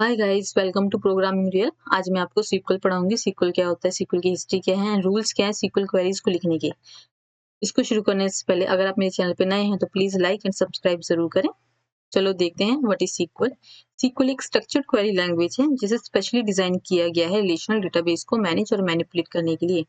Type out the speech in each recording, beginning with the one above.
Hi guys, welcome to programming real. आज मैं आपको सीक्वल पढ़ाऊंगी। सीक्वल क्या होता है, सीक्वल की हिस्ट्री क्या है, रूल्स क्या है सीक्वल क्वेरीज को लिखने के। इसको शुरू करने से पहले अगर आप मेरे चैनल पे नए हैं तो प्लीज लाइक एंड सब्सक्राइब जरूर करें। चलो देखते हैं व्हाट इज सीक्वल। सीक्वल एक स्ट्रक्चर्ड क्वेरी लैंग्वेज है जिसे स्पेशली डिजाइन किया गया है रिलेशनल डेटाबेस को मैनेज और मैनिपुलेट करने के लिए।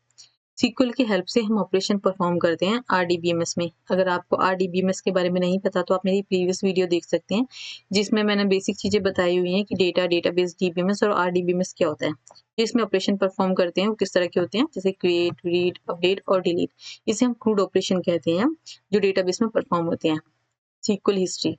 सीक्वल की हेल्प से हम ऑपरेशन परफॉर्म करते हैं आरडीबीएमएस में। अगर आपको आरडीबीएमएस के बारे में नहीं पता तो आप मेरी प्रीवियस वीडियो देख सकते हैं जिसमें मैंने बेसिक चीजें बताई हुई हैं कि डेटाबेस डीबीएमएस और आरडीबीएमएस क्या होता है। जिसमें ऑपरेशन परफॉर्म करते हैं वो किस तरह के होते हैं, जैसे क्रिएट, रीड, अपडेट और डिलीट। इसे हम क्रूड ऑपरेशन कहते हैं जो डेटाबेस में परफॉर्म होते हैं। SQL history.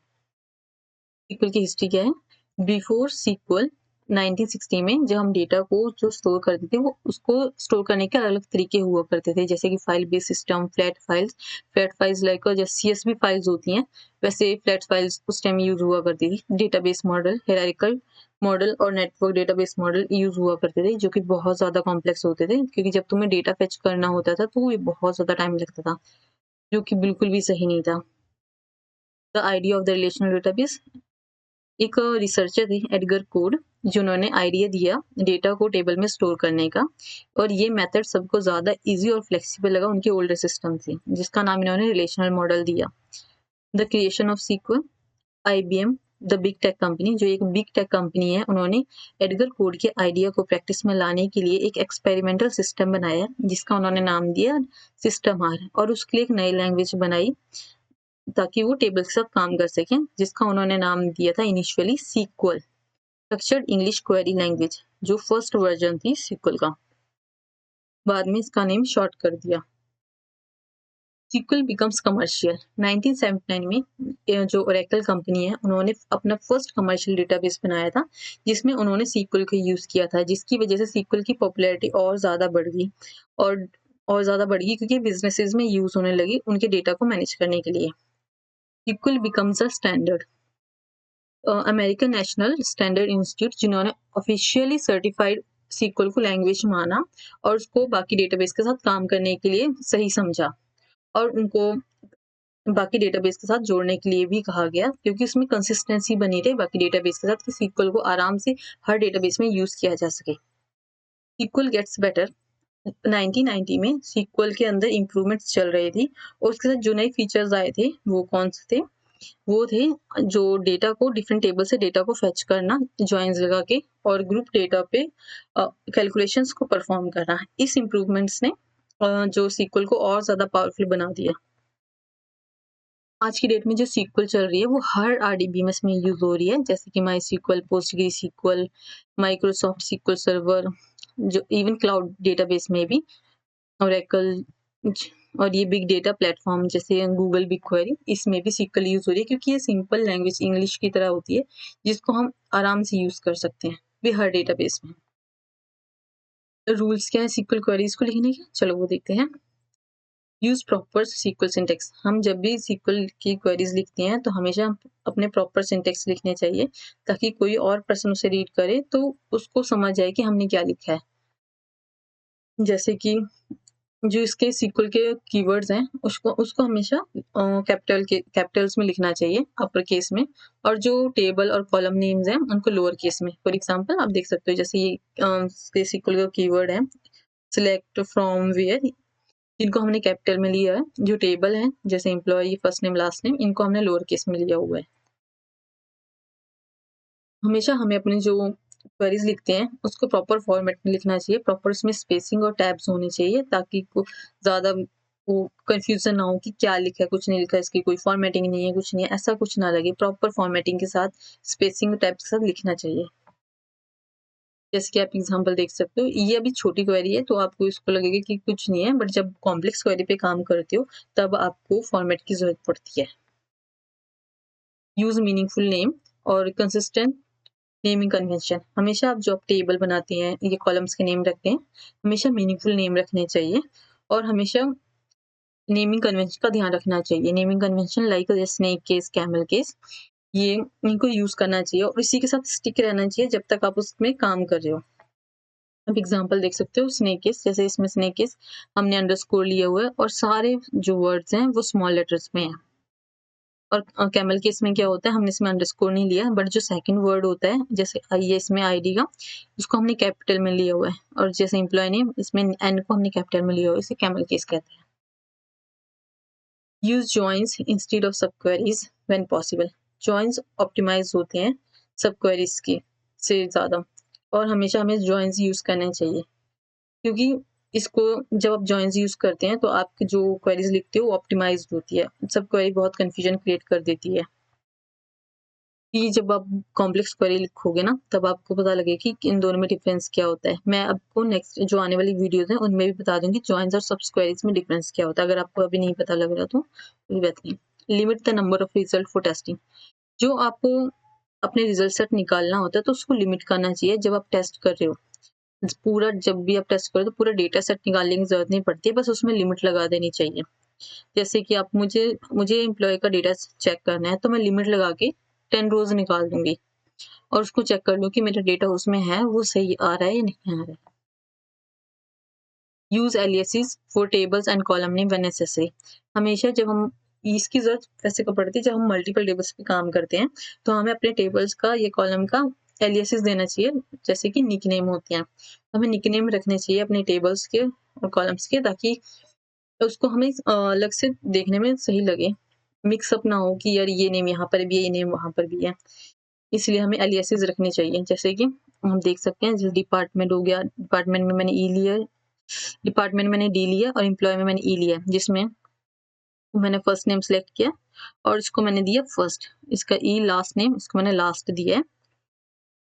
सीक्वल की हिस्ट्री क्या है? बिफोर सीक्वल 1960 में जब हम डेटा को जो स्टोर करते थे वो उसको स्टोर करने के अलग अलग तरीके हुआ करते थे, जैसे कि file based system, flat files like जैसे सीएसवी फाइल्स होती हैं वैसे फ्लैट फाइल्स उस टाइम यूज हुआ करती थी। डेटाबेस मॉडल, हायरार्किकल मॉडल और नेटवर्क डेटाबेस मॉडल यूज हुआ करते थे जो कि बहुत ज्यादा कॉम्प्लेक्स होते थे, क्योंकि जब तुम्हें डेटा फेच करना होता था तो ये बहुत ज्यादा टाइम लगता था, जो कि बिल्कुल भी सही नहीं था। The idea of the relational database. एक रिसर्चर थे एडगर कोड, जिन्होंने आइडिया दिया डेटा को टेबल में स्टोर करने का, और ये मेथड सबको ज़्यादा इजी और फ्लेक्सिबल लगा उनके ओल्डर सिस्टम से, जिसका नाम इन्होंने रिलेशनल मॉडल दिया। The creation of SQL. IBM, the big tech company, जो एक बिग टेक कंपनी है, उन्होंने एडगर कोड के आइडिया को प्रैक्टिस में लाने के लिए एक एक्सपेरिमेंटल सिस्टम बनाया जिसका उन्होंने नाम दिया सिस्टम आर, और उसके लिए एक नई लैंग्वेज बनाई ताकि वो टेबल के साथ काम कर सकें, जिसका उन्होंने नाम दिया था initially SQL, structured English query language, जो फर्स्ट वर्जन थी सीक्वल का। बाद में इसका नेम शॉर्ट कर दिया। सीक्वल बिकम्स कमर्शियल 1979 में। जो ओरेकल कंपनी है उन्होंने अपना फर्स्ट कमर्शियल डेटाबेस बनाया था जिसमें उन्होंने सीक्वल को यूज किया था, जिसकी वजह से सीक्वल की पॉपुलैरिटी और ज्यादा बढ़ गई, और और ज्यादा बढ़ गई क्योंकि बिजनेसेस में यूज होने लगी उनके डेटा को मैनेज करने के लिए। SQL becomes a standard. American national standard institute, जिन्होंने ऑफिशियली सर्टिफाइड सीक्वल को लैंग्वेज माना और उसको बाकी डेटाबेस के साथ काम करने के लिए सही समझा, और उनको बाकी डेटाबेस के साथ जोड़ने के लिए भी कहा गया, क्योंकि उसमें कंसिस्टेंसी बनी रहे बाकी डेटाबेस के साथ कि सीक्वल को आराम से हर डेटाबेस में यूज किया जा सके। Sequel gets better. 1990 में सीक्वल के अंदर इम्प्रूवमेंट्स चल रही थी, और उसके साथ जो नए फीचर्स आए थे वो कौन से थे? वो थे जो डेटा को डिफरेंट टेबल से डेटा को फेच करना जॉइंस लगा के, और ग्रुप डेटा पे कैलकुलेशंस को परफॉर्म करना। इस इम्प्रूवमेंट्स ने जो सीक्वल को और ज्यादा पावरफुल बना दिया। आज की डेट में जो सीक्वल चल रही है वो हर आरडीबीएमएस में यूज हो रही है, जैसे कि MySQL, PostgreSQL, Microsoft SQL server, जो इवन क्लाउड डेटाबेस में भी, ओरेकल, और ये बिग डेटा प्लेटफॉर्म जैसे गूगल बिग क्वेरी, इसमें भी सीक्वल यूज हो रही है क्योंकि ये सिंपल लैंग्वेज इंग्लिश की तरह होती है जिसको हम आराम से यूज कर सकते हैं भी हर डेटाबेस में। रूल्स क्या है सीक्वल क्वेरीज को लिखने के, चलो वो देखते हैं। Use proper SQL syntax. हम जब भी सीक्वल की क्वेरीज लिखते हैं तो हमेशा अपने प्रॉपर सिंटेक्स लिखने चाहिए, ताकि कोई और पर्सन उसे रीड करे तो उसको समझ आए कि हमने क्या लिखा है। जैसे कि जो इसके सीक्वल के कीवर्ड्स हैं उसको उसको हमेशा कैपिटल्स में लिखना चाहिए, अपर केस में, और जो टेबल और कॉलम नेम्स हैं उनको लोअर केस में। फॉर एग्जांपल आप देख सकते हो, जैसे ये सीक्वल का कीवर्ड है सिलेक्ट फ्रॉम वेयर, जिनको हमने कैपिटल में लिया है। जो टेबल है जैसे employee, first name, last name, इनको हमने लोअर केस में लिया हुआ है। हमेशा हमें अपनी जो क्वेरीज लिखते हैं उसको प्रॉपर फॉर्मेट में लिखना चाहिए, प्रॉपर उसमें स्पेसिंग और टैब्स होने चाहिए ताकि को ज्यादा वो कंफ्यूजन ना हो कि क्या लिखा है, कुछ नहीं लिखा, इसकी कोई फॉर्मेटिंग नहीं है, कुछ नहीं है, ऐसा कुछ ना लगे। प्रॉपर फॉर्मेटिंग के साथ स्पेसिंग टैब्स के साथ लिखना चाहिए। जैसे कि आप एग्जांपल देख सकते हो, ये अभी छोटी क्वेरी है तो आपको इसको लगेगा कि कुछ नहीं है, बट जब कॉम्प्लेक्स क्वेरी पे काम करते हो तब आपको फॉर्मेट की जरूरत पड़ती है। यूज मीनिंगफुल नेम और कंसिस्टेंट नेमिंग कन्वेंशन। हमेशा आप जो आप टेबल बनाते हैं, ये कॉलम्स के नेम रखते हैं, हमेशा मीनिंगफुल नेम रखने चाहिए, और हमेशा नेमिंग कन्वेंशन का ध्यान रखना चाहिए। Naming convention like snake case, camel case, ये इनको यूज करना चाहिए और इसी के साथ स्टिक रहना चाहिए जब तक आप उसमें काम कर रहे हो। आप एग्जांपल देख सकते हो स्नेक केस, जैसे इसमें स्नेक केस हमने अंडरस्कोर लिया हुआ है और सारे जो वर्ड्स हैं वो स्मॉल लेटर्स में है। और कैमल केस में क्या होता है, हमने इसमें अंडरस्कोर नहीं लिया, बट जो सेकंड वर्ड होता है जैसे आई है इसमें आईडी का, उसको हमने कैपिटल में लिया हुआ है, और जैसे एम्प्लॉय नेम इसमें एन को हमने कैपिटल में लिया हुआ है, इसे कैमल केस कहते हैं। Use joins instead of subqueries when possible. Joins optimize होते हैं सब क्वेरीज के से ज़्यादा, और हमेशा हमें जॉइंस यूज करने चाहिए, क्योंकि इसको जब आप जॉइंस यूज करते हैं तो आपकी जो क्वेरीज लिखते हो वो ऑप्टिमाइज होती है। सब क्वेरी बहुत कंफ्यूजन क्रिएट कर देती है, कि जब आप कॉम्प्लेक्स क्वेरी लिखोगे ना तब आपको पता लगे कि इन दोनों में डिफरेंस क्या होता है। मैं आपको नेक्स्ट जो आने वाली वीडियोस हैं उनमें भी बता दूंगी जॉइंस और सब क्वेरीज में डिफरेंस क्या होता है, अगर आपको अभी नहीं पता लग रहा तो कोई बात नहीं। Limit the number of result for testing. जो आपको अपने रिजल्ट सेट निकालना होता है तो उसको लिमिट करना चाहिए जब आप टेस्ट कर रहे हो। पूरा जब भी आप टेस्ट करो तो पूरा डेटा सेट निकालने की जरूरत नहीं पड़ती है, बस उसमें लिमिट लगा देनी चाहिए। जैसे कि आप मुझे मुझे एम्प्लॉय का डेटा चेक करना है तो मैं लिमिट लगा के 10 रोज निकाल दूंगी और उसको चेक कर लूँ कि मेरा डेटा उसमें है वो सही आ रहा है या नहीं आ रहा है। Use aliases for tables and column name when necessary. हमेशा जब हम इसकी जरूरत वैसे कब पड़ती है जब हम मल्टीपल टेबल्स पे काम करते हैं तो हमें अपने टेबल्स का या कॉलम का एलियासेस देना चाहिए, जैसे कि निकनेम होते हैं। हमें निकनेम रखने चाहिए अपने टेबल्स के और कॉलम्स के, ताकि उसको हमें अलग से देखने में सही लगे, मिक्सअप ना हो कि यार ये नेम यहाँ पर भी है ये नेम वहां पर भी है। इसलिए हमें एलियासेस रखने चाहिए, जैसे कि हम देख सकते हैं जैसे डिपार्टमेंट हो गया, डिपार्टमेंट में मैंने ई लिया, डिपार्टमेंट में मैंने डी लिया और एम्प्लॉय में मैंने ई लिया, जिसमें मैंने फर्स्ट नेम सेलेक्ट किया और इसको मैंने दिया फर्स्ट, इसका ई लास्ट नेम इसको मैंने लास्ट दिया है,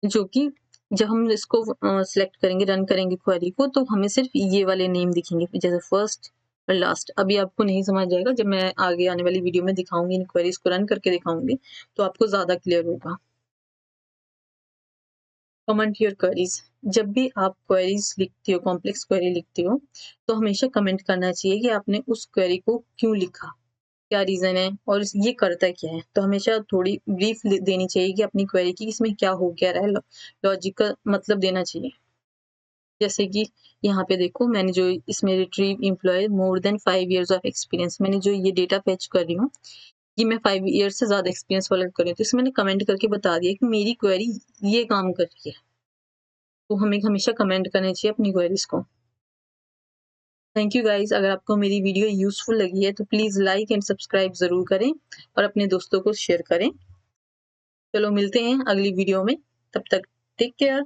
जो कि जब हम इसको सिलेक्ट करेंगे रन करेंगे क्वेरी को तो हमें सिर्फ ये वाले नेम दिखेंगे, जैसे फर्स्ट और लास्ट। अभी आपको नहीं समझ जाएगा, जब मैं आगे आने वाली वीडियो में दिखाऊंगी इन क्वेरीज को रन करके दिखाऊंगी तो आपको ज्यादा क्लियर होगा। Comment your queries. जब भी आप क्वेरीज लिखती हो, कॉम्प्लेक्स क्वेरी लिखती हो, तो हमेशा कमेंट करना चाहिए कि आपने उस क्वेरी को क्यों लिखा, क्या रीजन है और ये करता क्या है। तो हमेशा थोड़ी ब्रीफ देनी चाहिए कि अपनी क्वेरी की इसमें क्या हो क्या रहा है, लॉजिकल मतलब देना चाहिए। जैसे कि यहाँ पे देखो मैंने जो इसमें retrieve employee more than 5 years of experience, मैंने जो ये डेटा फेच कर रही हूँ ये मैं 5 years से ज्यादा एक्सपीरियंस वाला कर रही हूँ, तो इसमें मैंने कमेंट करके बता दिया कि मेरी क्वेरी ये काम कर रही है। तो हमें हमेशा कमेंट करना चाहिए अपनी क्वेरीज को। थैंक यू गाइज, अगर आपको मेरी वीडियो यूजफुल लगी है तो प्लीज लाइक एंड सब्सक्राइब जरूर करें और अपने दोस्तों को शेयर करें। चलो मिलते हैं अगली वीडियो में, तब तक टेक केयर।